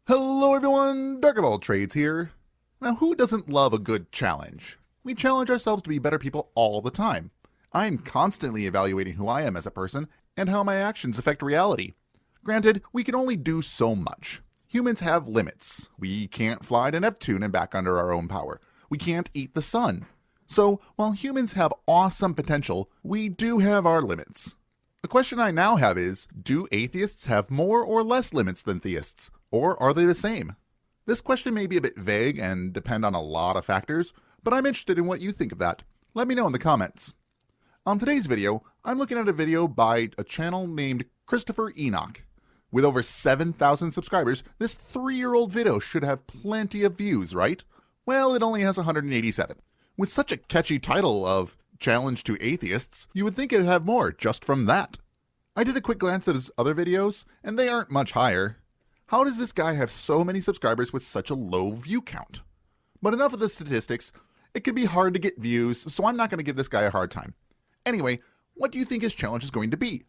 Hello everyone, Dark of All Trades here. Now who doesn't love a good challenge? We challenge ourselves to be better people all the time. I am constantly evaluating who I am as a person and how my actions affect reality. Granted, we can only do so much. Humans have limits. We can't fly to Neptune and back under our own power. We can't eat the sun. So, while humans have awesome potential, we do have our limits. The question I now have is, do atheists have more or less limits than theists? Or are they the same? This question may be a bit vague and depend on a lot of factors, but I'm interested in what you think of that. Let me know in the comments. On today's video, I'm looking at a video by a channel named Christopher Enoch. With over 7,000 subscribers, this 3-year-old video should have plenty of views, right? Well, it only has 187. With such a catchy title of Challenge to Atheists, you would think it'd have more just from that. I did a quick glance at his other videos, and they aren't much higher. How does this guy have so many subscribers with such a low view count? But enough of the statistics. It can be hard to get views, so I'm not going to give this guy a hard time. Anyway, what do you think his challenge is going to be?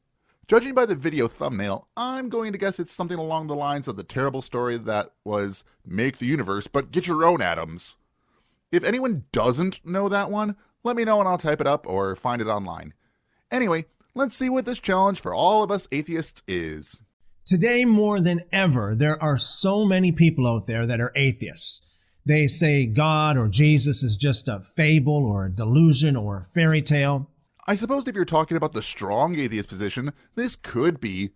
Judging by the video thumbnail, I'm going to guess it's something along the lines of the terrible story that was make the universe, but get your own atoms. If anyone doesn't know that one, let me know and I'll type it up or find it online. Anyway, let's see what this challenge for all of us atheists is. Today, more than ever, there are so many people out there that are atheists. They say God or Jesus is just a fable or a delusion or a fairy tale. I suppose if you're talking about the strong atheist position, this could be,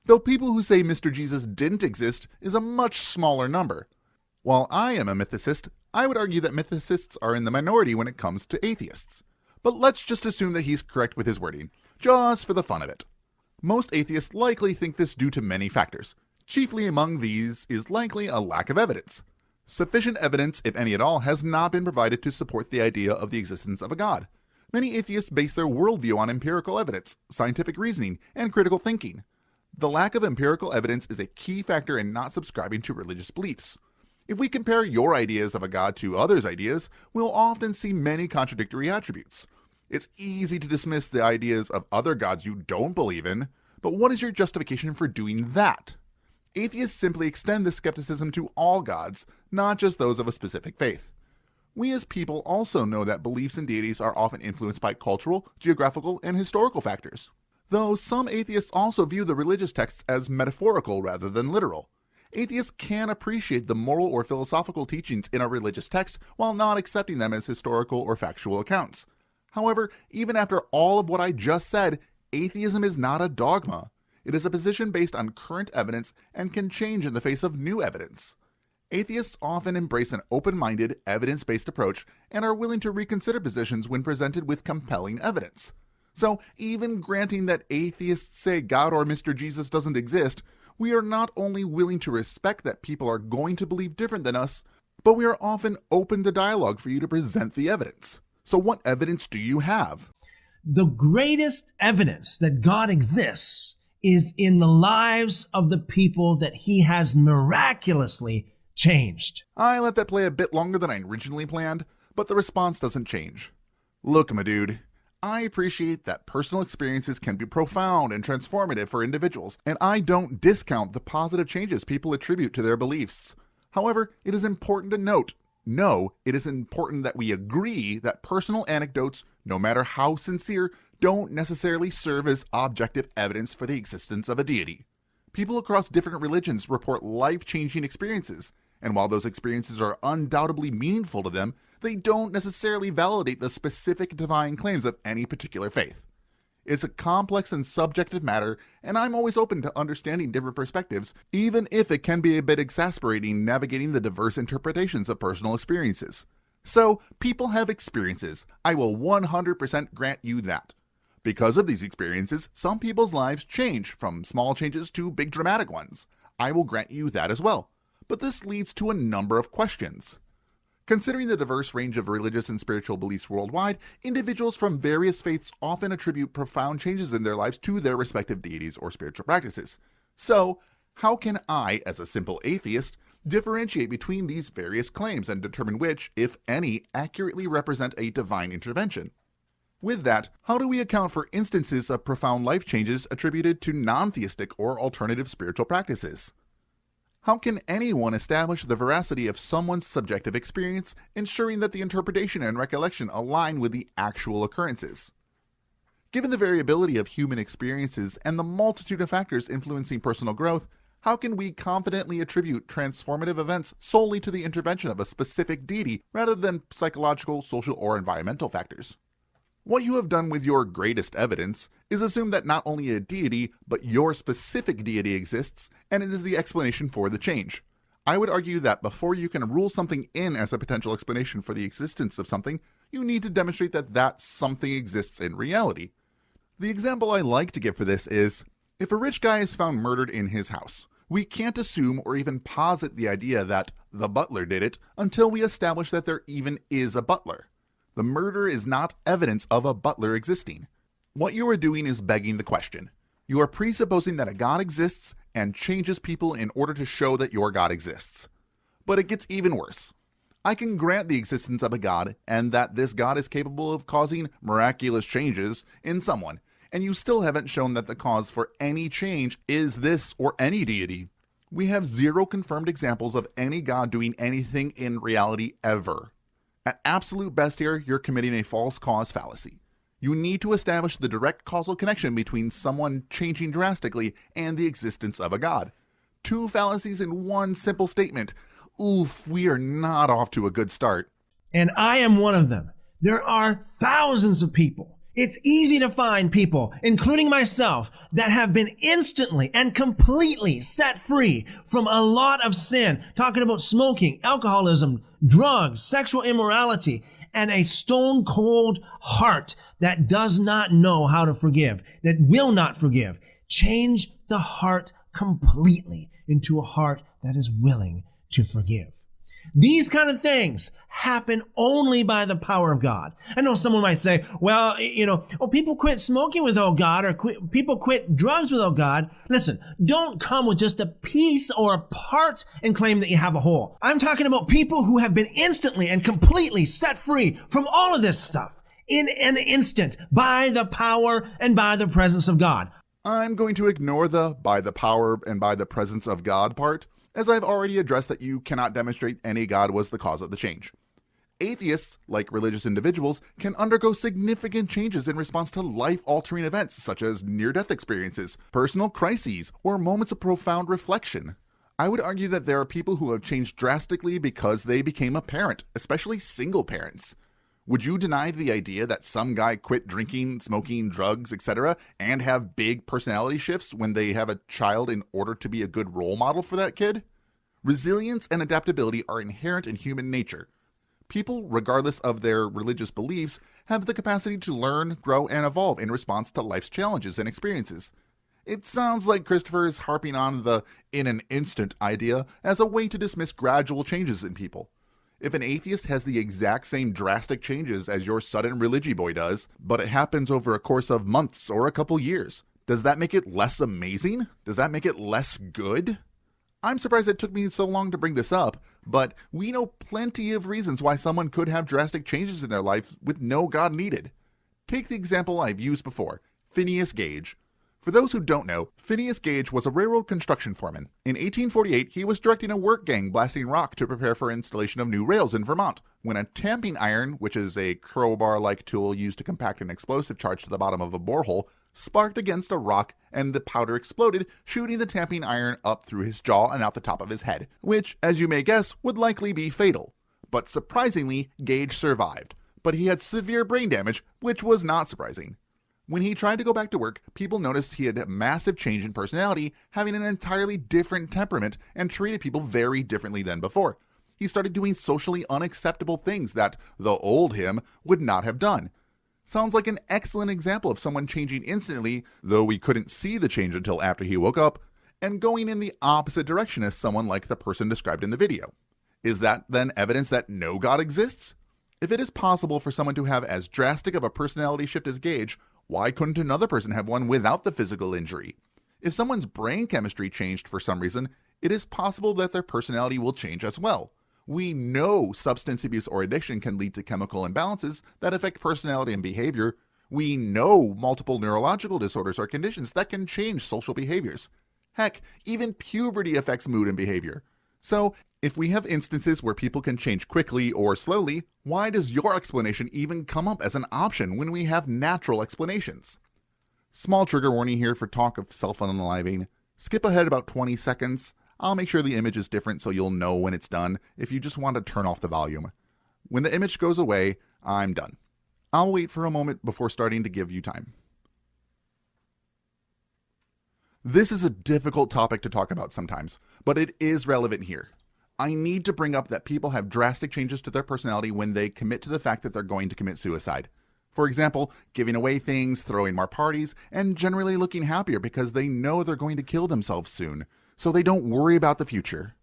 though people who say Mr. Jesus didn't exist is a much smaller number. While I am a mythicist, I would argue that mythicists are in the minority when it comes to atheists. But let's just assume that he's correct with his wording, just for the fun of it. Most atheists likely think this due to many factors. Chiefly among these is likely a lack of evidence. Sufficient evidence, if any at all, has not been provided to support the idea of the existence of a God. Many atheists base their worldview on empirical evidence, scientific reasoning, and critical thinking. The lack of empirical evidence is a key factor in not subscribing to religious beliefs. If we compare your ideas of a God to others' ideas, we'll often see many contradictory attributes. It's easy to dismiss the ideas of other gods you don't believe in, but what is your justification for doing that? Atheists simply extend this skepticism to all gods, not just those of a specific faith. We as people also know that beliefs in deities are often influenced by cultural, geographical, and historical factors. Though some atheists also view the religious texts as metaphorical rather than literal. Atheists can appreciate the moral or philosophical teachings in a religious text while not accepting them as historical or factual accounts. However, even after all of what I just said, atheism is not a dogma. It is a position based on current evidence and can change in the face of new evidence. Atheists often embrace an open-minded, evidence-based approach and are willing to reconsider positions when presented with compelling evidence. So, even granting that atheists say God or Mr. Jesus doesn't exist, we are not only willing to respect that people are going to believe different than us, but we are often open to dialogue for you to present the evidence. So what evidence do you have? The greatest evidence that God exists is in the lives of the people that he has miraculously changed. I let that play a bit longer than I originally planned, but the response doesn't change. Look, my dude, I appreciate that personal experiences can be profound and transformative for individuals, and I don't discount the positive changes people attribute to their beliefs. However, it is important to note, no, it is important that we agree that personal anecdotes, no matter how sincere, don't necessarily serve as objective evidence for the existence of a deity. People across different religions report life-changing experiences, and while those experiences are undoubtedly meaningful to them, they don't necessarily validate the specific divine claims of any particular faith. It's a complex and subjective matter, and I'm always open to understanding different perspectives, even if it can be a bit exasperating navigating the diverse interpretations of personal experiences. So, people have experiences. I will 100% grant you that. Because of these experiences, some people's lives change, from small changes to big dramatic ones. I will grant you that as well. But this leads to a number of questions. Considering the diverse range of religious and spiritual beliefs worldwide, individuals from various faiths often attribute profound changes in their lives to their respective deities or spiritual practices. So, how can I, as a simple atheist, differentiate between these various claims and determine which, if any, accurately represent a divine intervention? With that, how do we account for instances of profound life changes attributed to non-theistic or alternative spiritual practices? How can anyone establish the veracity of someone's subjective experience, ensuring that the interpretation and recollection align with the actual occurrences? Given the variability of human experiences and the multitude of factors influencing personal growth, how can we confidently attribute transformative events solely to the intervention of a specific deity rather than psychological, social, or environmental factors? What you have done with your greatest evidence is assume that not only a deity, but your specific deity exists, and it is the explanation for the change. I would argue that before you can rule something in as a potential explanation for the existence of something, you need to demonstrate that that something exists in reality. The example I like to give for this is, if a rich guy is found murdered in his house, we can't assume or even posit the idea that the butler did it until we establish that there even is a butler. The murder is not evidence of a butler existing. What you are doing is begging the question. You are presupposing that a God exists and changes people in order to show that your God exists. But it gets even worse. I can grant the existence of a God and that this God is capable of causing miraculous changes in someone, and you still haven't shown that the cause for any change is this or any deity. We have zero confirmed examples of any God doing anything in reality ever. At absolute best here, you're committing a false cause fallacy. You need to establish the direct causal connection between someone changing drastically and the existence of a God. Two fallacies in one simple statement. Oof, we are not off to a good start. And I am one of them. There are thousands of people. It's easy to find people, including myself, that have been instantly and completely set free from a lot of sin, talking about smoking, alcoholism, drugs, sexual immorality, and a stone cold heart that does not know how to forgive, that will not forgive. Change the heart completely into a heart that is willing to forgive. These kind of things happen only by the power of God. I know someone might say, well, people quit smoking without God, or people quit drugs without God. Listen, don't come with just a piece or a part and claim that you have a whole. I'm talking about people who have been instantly and completely set free from all of this stuff in an instant by the power and by the presence of God. I'm going to ignore the by the power and by the presence of God part, as I've already addressed that you cannot demonstrate any God was the cause of the change. Atheists, like religious individuals, can undergo significant changes in response to life-altering events such as near-death experiences, personal crises, or moments of profound reflection. I would argue that there are people who have changed drastically because they became a parent, especially single parents. Would you deny the idea that some guy quit drinking, smoking, drugs, etc., and have big personality shifts when they have a child in order to be a good role model for that kid? Resilience and adaptability are inherent in human nature. People, regardless of their religious beliefs, have the capacity to learn, grow, and evolve in response to life's challenges and experiences. It sounds like Christopher is harping on the in an instant idea as a way to dismiss gradual changes in people. If an atheist has the exact same drastic changes as your sudden religi-boy does, but it happens over a course of months or a couple years, does that make it less amazing? Does that make it less good? I'm surprised it took me so long to bring this up, but we know plenty of reasons why someone could have drastic changes in their life with no God needed. Take the example I've used before, Phineas Gage. For those who don't know, Phineas Gage was a railroad construction foreman. In 1848, he was directing a work gang blasting rock to prepare for installation of new rails in Vermont, when a tamping iron, which is a crowbar-like tool used to compact an explosive charge to the bottom of a borehole, sparked against a rock and the powder exploded, shooting the tamping iron up through his jaw and out the top of his head, which, as you may guess, would likely be fatal. But surprisingly, Gage survived, but he had severe brain damage, which was not surprising. When he tried to go back to work, people noticed he had a massive change in personality, having an entirely different temperament, and treated people very differently than before. He started doing socially unacceptable things that the old him would not have done. Sounds like an excellent example of someone changing instantly, though we couldn't see the change until after he woke up, and going in the opposite direction as someone like the person described in the video. Is that then evidence that no God exists? If it is possible for someone to have as drastic of a personality shift as Gage, why couldn't another person have one without the physical injury? If someone's brain chemistry changed for some reason, it is possible that their personality will change as well. We know substance abuse or addiction can lead to chemical imbalances that affect personality and behavior. We know multiple neurological disorders are conditions that can change social behaviors. Heck, even puberty affects mood and behavior. So, if we have instances where people can change quickly or slowly, why does your explanation even come up as an option when we have natural explanations? Small trigger warning here for talk of self-unaliving. Skip ahead about 20 seconds. I'll make sure the image is different so you'll know when it's done if you just want to turn off the volume. When the image goes away, I'm done. I'll wait for a moment before starting to give you time. This is a difficult topic to talk about sometimes, but it is relevant here. I need to bring up that people have drastic changes to their personality when they commit to the fact that they're going to commit suicide. For example, giving away things, throwing more parties, and generally looking happier because they know they're going to kill themselves soon, so they don't worry about the future.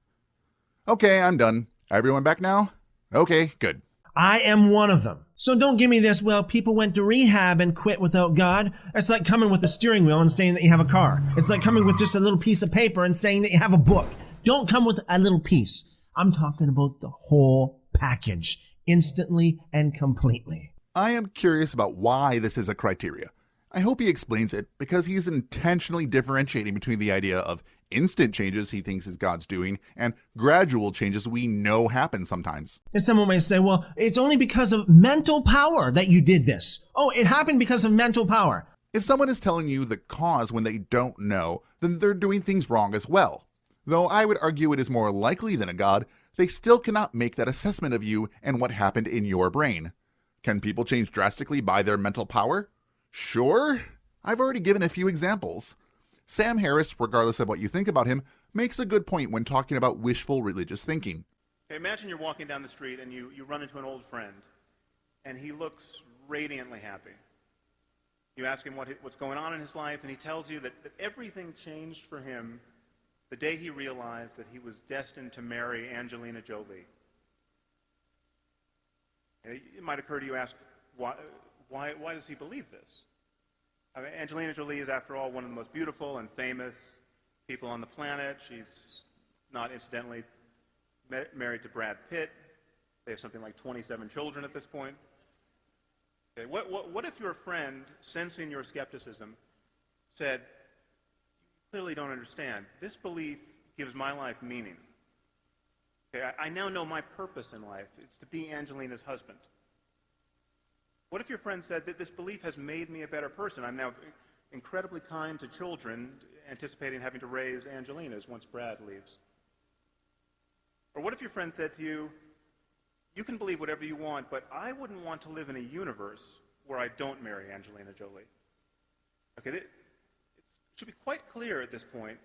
Okay, I'm done. Everyone back now? Okay, good. I am one of them. So don't give me this, well, people went to rehab and quit without God. It's like coming with a steering wheel and saying that you have a car. It's like coming with just a little piece of paper and saying that you have a book. Don't come with a little piece. I'm talking about the whole package, instantly and completely. I am curious about why this is a criteria. I hope he explains it because he's intentionally differentiating between the idea of instant changes he thinks is God's doing and gradual changes we know happen sometimes. And someone may say, well, it's only because of mental power that you did this. Oh, it happened because of mental power. If someone is telling you the cause when they don't know, then they're doing things wrong as well. Though I would argue it is more likely than a God, they still cannot make that assessment of you and what happened in your brain. Can people change drastically by their mental power? Sure. I've already given a few examples. Sam Harris, regardless of what you think about him, makes a good point when talking about wishful religious thinking. Okay, imagine you're walking down the street and you run into an old friend, and he looks radiantly happy. You ask him what's going on in his life, and he tells you that everything changed for him the day he realized that he was destined to marry Angelina Jolie. It might occur to you, ask, why does he believe this? I mean, Angelina Jolie is, after all, one of the most beautiful and famous people on the planet. She's not incidentally married to Brad Pitt. They have something like 27 children at this point. Okay, what if your friend, sensing your skepticism, said, "You clearly don't understand. This belief gives my life meaning. Okay, I now know my purpose in life. It's to be Angelina's husband." What if your friend said that this belief has made me a better person? I'm now incredibly kind to children, anticipating having to raise Angelinas once Brad leaves. Or what if your friend said to you, "You can believe whatever you want, but I wouldn't want to live in a universe where I don't marry Angelina Jolie." Okay, it should be quite clear at this point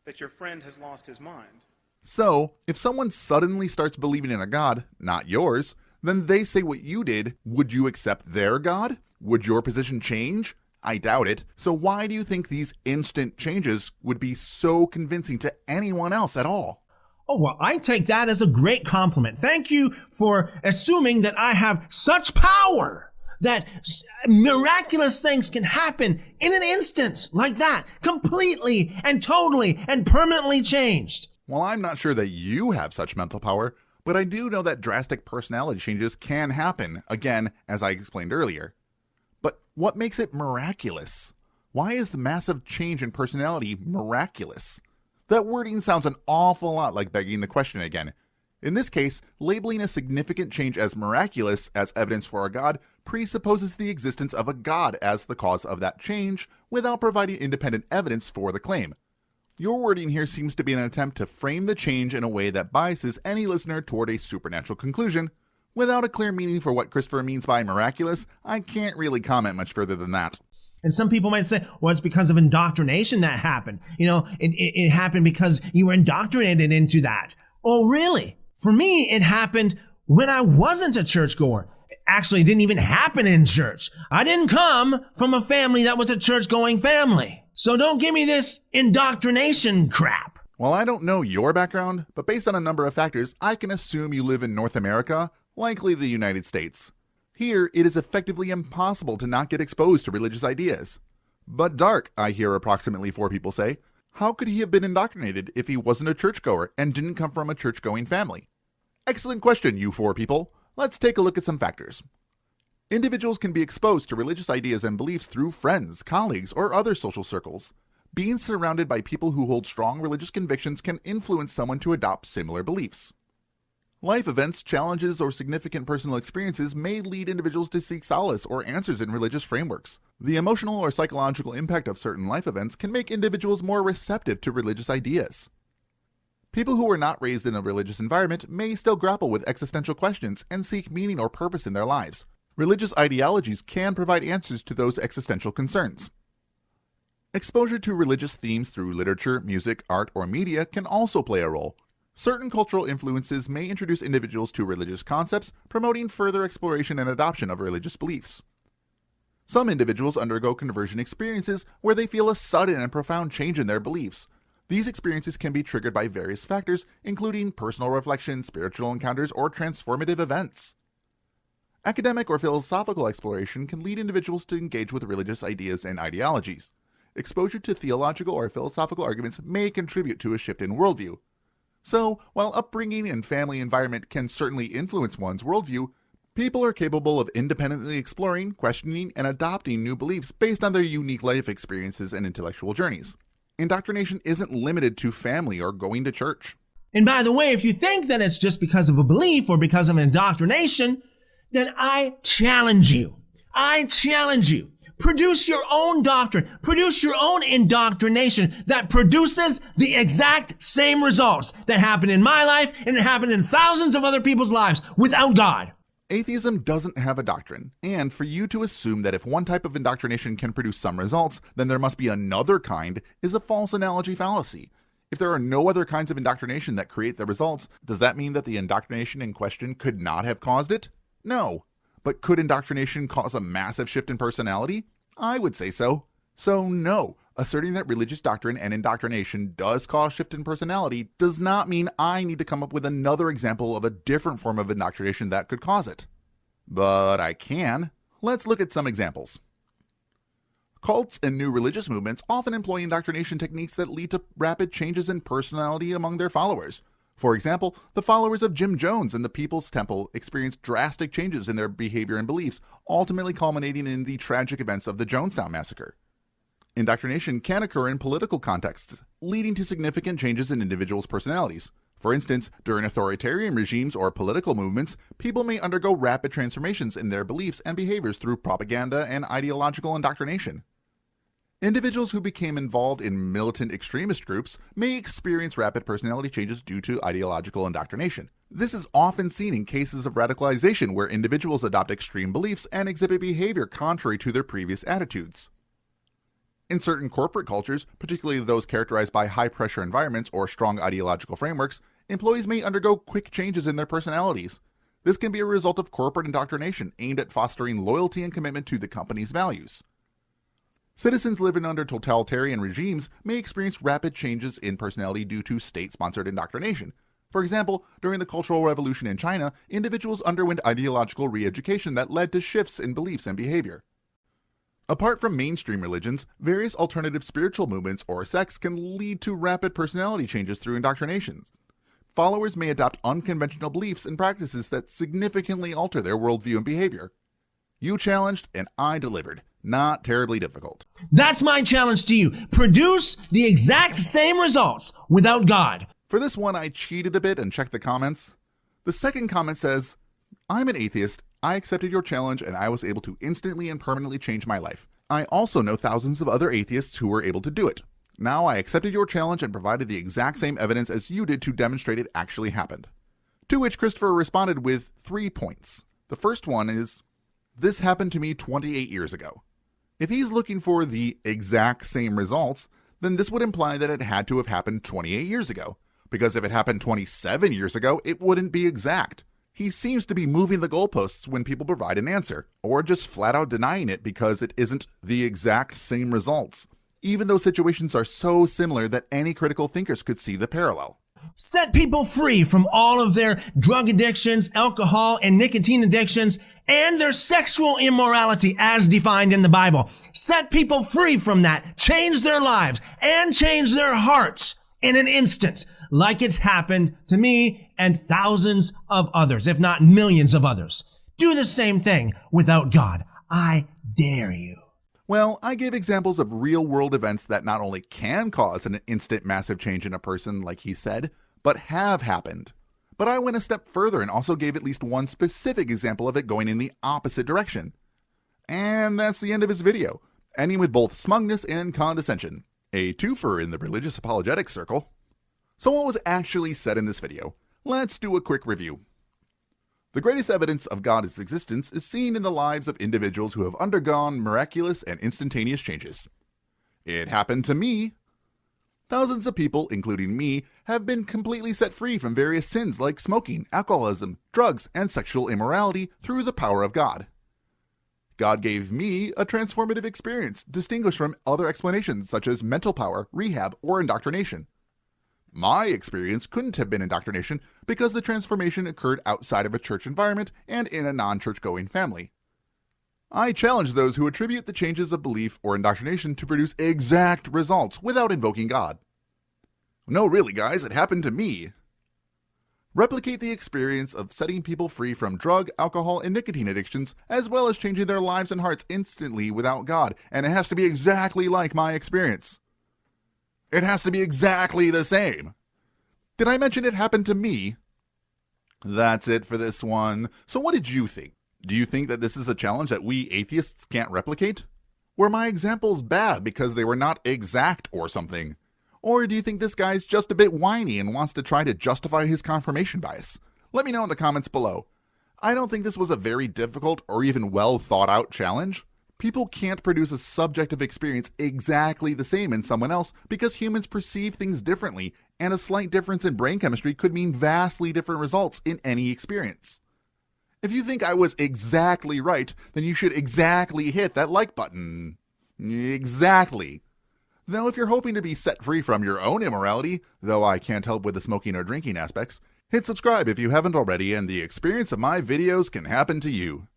that your friend has lost his mind. So, if someone suddenly starts believing in a God, not yours, then they say what you did, would you accept their God? Would your position change? I doubt it. So why do you think these instant changes would be so convincing to anyone else at all? Oh, well, I take that as a great compliment. Thank you for assuming that I have such power that miraculous things can happen in an instant like that, completely and totally and permanently changed. Well, I'm not sure that you have such mental power, but I do know that drastic personality changes can happen, again, as I explained earlier. But what makes it miraculous? Why is the massive change in personality miraculous? That wording sounds an awful lot like begging the question again. In this case, labeling a significant change as miraculous as evidence for a God presupposes the existence of a God as the cause of that change without providing independent evidence for the claim. Your wording here seems to be an attempt to frame the change in a way that biases any listener toward a supernatural conclusion. Without a clear meaning for what Christopher means by miraculous, I can't really comment much further than that. And some people might say, well, it's because of indoctrination that happened. You know, it happened because you were indoctrinated into that. Oh, really? For me, it happened when I wasn't a churchgoer. Actually, it didn't even happen in church. I didn't come from a family that was a church-going family. So don't give me this indoctrination crap. Well, I don't know your background, but based on a number of factors, I can assume you live in North America, likely the United States. Here, it is effectively impossible to not get exposed to religious ideas. But dark, I hear approximately 4 people say. How could he have been indoctrinated if he wasn't a churchgoer and didn't come from a church-going family? Excellent question, you 4 people. Let's take a look at some factors. Individuals can be exposed to religious ideas and beliefs through friends, colleagues, or other social circles. Being surrounded by people who hold strong religious convictions can influence someone to adopt similar beliefs. Life events, challenges, or significant personal experiences may lead individuals to seek solace or answers in religious frameworks. The emotional or psychological impact of certain life events can make individuals more receptive to religious ideas. People who were not raised in a religious environment may still grapple with existential questions and seek meaning or purpose in their lives. Religious ideologies can provide answers to those existential concerns. Exposure to religious themes through literature, music, art, or media can also play a role. Certain cultural influences may introduce individuals to religious concepts, promoting further exploration and adoption of religious beliefs. Some individuals undergo conversion experiences where they feel a sudden and profound change in their beliefs. These experiences can be triggered by various factors, including personal reflection, spiritual encounters, or transformative events. Academic or philosophical exploration can lead individuals to engage with religious ideas and ideologies. Exposure to theological or philosophical arguments may contribute to a shift in worldview. So, while upbringing and family environment can certainly influence one's worldview, people are capable of independently exploring, questioning, and adopting new beliefs based on their unique life experiences and intellectual journeys. Indoctrination isn't limited to family or going to church. And by the way, if you think that it's just because of a belief or because of indoctrination, then I challenge you. Produce your own doctrine. Produce your own indoctrination that produces the exact same results that happened in my life and it happened in thousands of other people's lives without God. Atheism doesn't have a doctrine, and for you to assume that if one type of indoctrination can produce some results, then there must be another kind is a false analogy fallacy. If there are no other kinds of indoctrination that create the results, does that mean that the indoctrination in question could not have caused it? No. But could indoctrination cause a massive shift in personality? I would say so. So no, asserting that religious doctrine and indoctrination does cause shift in personality does not mean I need to come up with another example of a different form of indoctrination that could cause it. But I can. Let's look at some examples. Cults and new religious movements often employ indoctrination techniques that lead to rapid changes in personality among their followers. For example, the followers of Jim Jones and the People's Temple experienced drastic changes in their behavior and beliefs, ultimately culminating in the tragic events of the Jonestown Massacre. Indoctrination can occur in political contexts, leading to significant changes in individuals' personalities. For instance, during authoritarian regimes or political movements, people may undergo rapid transformations in their beliefs and behaviors through propaganda and ideological indoctrination. Individuals who became involved in militant extremist groups may experience rapid personality changes due to ideological indoctrination. This is often seen in cases of radicalization where individuals adopt extreme beliefs and exhibit behavior contrary to their previous attitudes. In certain corporate cultures, particularly those characterized by high-pressure environments or strong ideological frameworks, employees may undergo quick changes in their personalities. This can be a result of corporate indoctrination aimed at fostering loyalty and commitment to the company's values. Citizens living under totalitarian regimes may experience rapid changes in personality due to state-sponsored indoctrination. For example, during the Cultural Revolution in China, individuals underwent ideological re-education that led to shifts in beliefs and behavior. Apart from mainstream religions, various alternative spiritual movements or sects can lead to rapid personality changes through indoctrination. Followers may adopt unconventional beliefs and practices that significantly alter their worldview and behavior. You challenged, and I delivered. Not terribly difficult. That's my challenge to you. Produce the exact same results without God. For this one, I cheated a bit and checked the comments. The second comment says, I'm an atheist. I accepted your challenge and I was able to instantly and permanently change my life. I also know thousands of other atheists who were able to do it. Now I accepted your challenge and provided the exact same evidence as you did to demonstrate it actually happened. To which Christopher responded with 3 points. The first one is, this happened to me 28 years ago. If he's looking for the exact same results, then this would imply that it had to have happened 28 years ago. Because if it happened 27 years ago, it wouldn't be exact. He seems to be moving the goalposts when people provide an answer, or just flat out denying it because it isn't the exact same results, even though situations are so similar that any critical thinkers could see the parallel. Set people free from all of their drug addictions, alcohol and nicotine addictions, and their sexual immorality as defined in the Bible. Set people free from that. Change their lives and change their hearts in an instant, like it's happened to me and thousands of others, if not millions of others. Do the same thing without God. I dare you. Well, I gave examples of real-world events that not only can cause an instant massive change in a person, like he said, but have happened. But I went a step further and also gave at least one specific example of it going in the opposite direction. And that's the end of his video, ending with both smugness and condescension. A twofer in the religious apologetics circle. So what was actually said in this video? Let's do a quick review. The greatest evidence of God's existence is seen in the lives of individuals who have undergone miraculous and instantaneous changes. It happened to me. Thousands of people, including me, have been completely set free from various sins like smoking, alcoholism, drugs, and sexual immorality through the power of God. God gave me a transformative experience distinguished from other explanations such as mental power, rehab, or indoctrination. My experience couldn't have been indoctrination because the transformation occurred outside of a church environment and in a non-church going family. I challenge those who attribute the changes of belief or indoctrination to produce exact results without invoking God. No, really, guys, it happened to me. Replicate the experience of setting people free from drug, alcohol, and nicotine addictions, as well as changing their lives and hearts instantly without God, and it has to be exactly like my experience. It has to be exactly the same. Did I mention it happened to me? That's it for this one. So what did you think? Do you think that this is a challenge that we atheists can't replicate? Were my examples bad because they were not exact or something? Or do you think this guy's just a bit whiny and wants to try to justify his confirmation bias? Let me know in the comments below. I don't think this was a very difficult or even well thought out challenge. People can't produce a subjective experience exactly the same in someone else because humans perceive things differently, and a slight difference in brain chemistry could mean vastly different results in any experience. If you think I was exactly right, then you should exactly hit that like button. Exactly. Though if you're hoping to be set free from your own immorality, though I can't help with the smoking or drinking aspects, hit subscribe if you haven't already, and the experience of my videos can happen to you.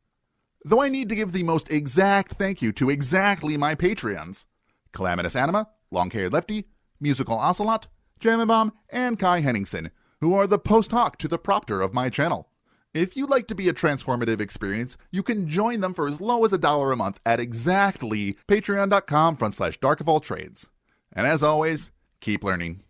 Though I need to give the most exact thank you to exactly my Patreons: Calamitous Anima, Long-Haired Lefty, Musical Ocelot, Jammin' and Kai Henningsen, who are the post hoc to the propter of my channel. If you'd like to be a transformative experience, you can join them for as low as $1 a month at exactly patreon.com/darkofalltrades. And as always, keep learning.